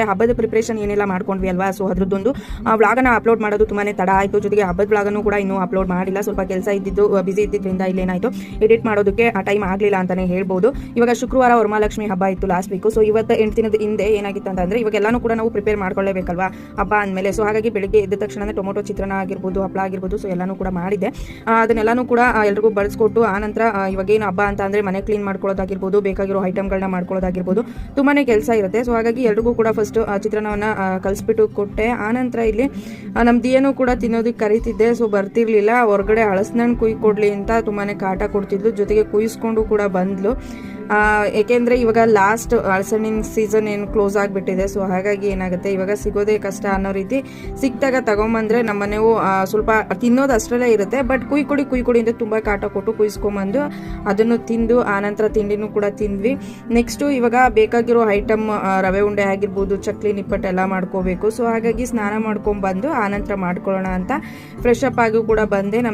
ಹಬ್ಬದ ಪ್ರಿಪರೇಷನ್ ಏನೆಲ್ಲ ಮಾಡ್ಕೊಂಡ್ವಿ ಅಲ್ವಾ. ಸೊ ಅದ್ರದ್ದೊಂದು ವ್ಲಾಗನ್ನ ಅಪ್ಲೋಡ್ ಮಾಡೋದು ತುಂಬಾನೇ ತಡ ಆಯಿತು. ಜೊತೆಗೆ ಹಬ್ಬದ ವ್ಲಾಗನ್ನು ಕೂಡ ಇನ್ನೂ ಅಪ್ಲೋಡ್ ಮಾಡಿಲ್ಲ. ಸ್ವಲ್ಪ ಕೆಲಸ ಇದ್ದಿದ್ದು ಬಿಸಿ ಇದ್ದಿದ್ದರಿಂದ ಇಲ್ಲೇನಾಯಿತು ಎಡಿಟ್ ಮಾಡೋದಕ್ಕೆ ಟೈಮ್ ಆಗಲಿಲ್ಲ ಅಂತಲೇ ಹೇಳ್ಬೋದು. ಇವಾಗ ಶುಕ್ರವಾರ ವರಮಹಾಲಕ್ಷ್ಮಿ ಹಬ್ಬ ಇತ್ತು ಲಾಸ್ಟ್ ವೀಕು. ಸೊ ಇವತ್ತು 8 ದಿನದ ಹಿಂದೆ ಏನಾಗಿತ್ತು ಅಂತಂದರೆ ಇವಾಗೆಲ್ಲನೂ ಕೂಡ ನಾವು ಪ್ರಿಪೇರ್ ಮಾಡ್ಕೊಳ್ಳೇಬೇಕಲ್ವಾ ಹಬ್ಬ ಅಂದಮೇಲೆ. ಸೊ ಹಾಗಾಗಿ ಬೆಳಿಗ್ಗೆ ಎದ್ದ ತಕ್ಷಣ ಟೊಮೊಟೊ ಚಿತ್ರಾನ್ನ ಆಗಿರ್ಬೋದು, ಹಪ್ಪಳ ಆಗಿರ್ಬೋದು, ಸೊ ಎಲ್ಲನೂ ಕೂಡ ಮಾಡಿದ್ದೆ. ಅದನ್ನೆಲ್ಲನೂ ಕೂಡ ಎಲ್ರಿಗೂ ಬಳಸ್ಕೊಟ್ಟು ಆನಂತರ ಇವಾಗೇನು ಹಬ್ಬ ಅಂತ ಅಂದರೆ ಮನೆ ಕ್ಲೀನ್ ಮಾಡ್ಕೊಳ್ಳೋದಾಗಿರ್ಬೋದು, ಬೇಕಾಗಿರೋ ಐಟಮ್ಗಳನ್ನ ಮಾಡ್ಕೊಳ್ಳೋದಾಗಿರ್ಬೋದು, ತುಂಬಾ ಕೆಲಸ ಇರುತ್ತೆ. ಸೊ ಹಾಗಾಗಿ ಎಲ್ರಿಗೂ ಕೂಡ ಫಸ್ಟ್ ಚಿತ್ರಾನ್ನವನ್ನು ಕಲಿಸ್ಬಿಟ್ಟು ಕೊಟ್ಟೆ. ಆನಂತರ ಇಲ್ಲಿ ನಮ್ಮ ದಿಯನೂ ಕೂಡ ತಿನ್ನೋದಕ್ಕೆ ಕರಿತಿದ್ದೆ. ಸೊ ಬರ್ತಿರ್ಲಿಲ್ಲ. ಹೊರಗಡೆ ಹಳಸನಣ್ಣು ಕೊಡ್ಲಿ ಅಂತ ತುಂಬಾ ಕಾಟ ಕೊಡ್ತಿದ್ಲು. ಜೊತೆಗೆ ಕುಯ್ಸ್ಕೊಂಡು ಕೂಡ ಬಂದ್ಲು. ಏಕೆಂದರೆ ಇವಾಗ ಲಾಸ್ಟ್ ಹಳಸಣ್ಣಿನ ಸೀಸನ್ ಏನು ಕ್ಲೋಸ್ ಆಗಿಬಿಟ್ಟಿದೆ. ಸೊ ಹಾಗಾಗಿ ಏನಾಗುತ್ತೆ ಇವಾಗ ಸಿಗೋದೇ ಕಷ್ಟ ಅನ್ನೋ ರೀತಿ ಸಿಕ್ತಾಗ ತಗೊಂಬಂದ್ರೆ ನಮ್ಮನೆವು ಸ್ವಲ್ಪ ತಿನ್ನೋದು ಅಷ್ಟರಲ್ಲೇ ಇರುತ್ತೆ. ಬಟ್ ಕುಯ್ಕೊಡಿ ಅಂತ ತುಂಬ ಕಾಟ ಕೊಟ್ಟು ಕುಯ್ಸ್ಕೊಂಬಂದು ಅದನ್ನು ತಿಂದು ಆನಂತರ ತಿಂಡಿನೂ ಕೂಡ ತಿಂದ್ವಿ. ನೆಕ್ಸ್ಟು ಇವಾಗ ಬೇಕಾಗಿರೋ ಐಟಮ್ ರವೆ ಉಂಡೆ ಆಗಿರ್ಬೋದು, ಚಕ್ಲಿ ನಿಪ್ಪಟ್ಟು ಎಲ್ಲ ಮಾಡ್ಕೋಬೇಕು. ಸೊ ಹಾಗಾಗಿ ಸ್ನಾನ ಮಾಡ್ಕೊಂಡ್ಬಂದು ಆನಂತರ ಮಾಡ್ಕೊಳ್ಳೋಣ ಅಂತ ಫ್ರೆಶ್ ಅಪ್ ಆಗಿ ಕೂಡ ಬಂದೆ. ನಮ್ಮ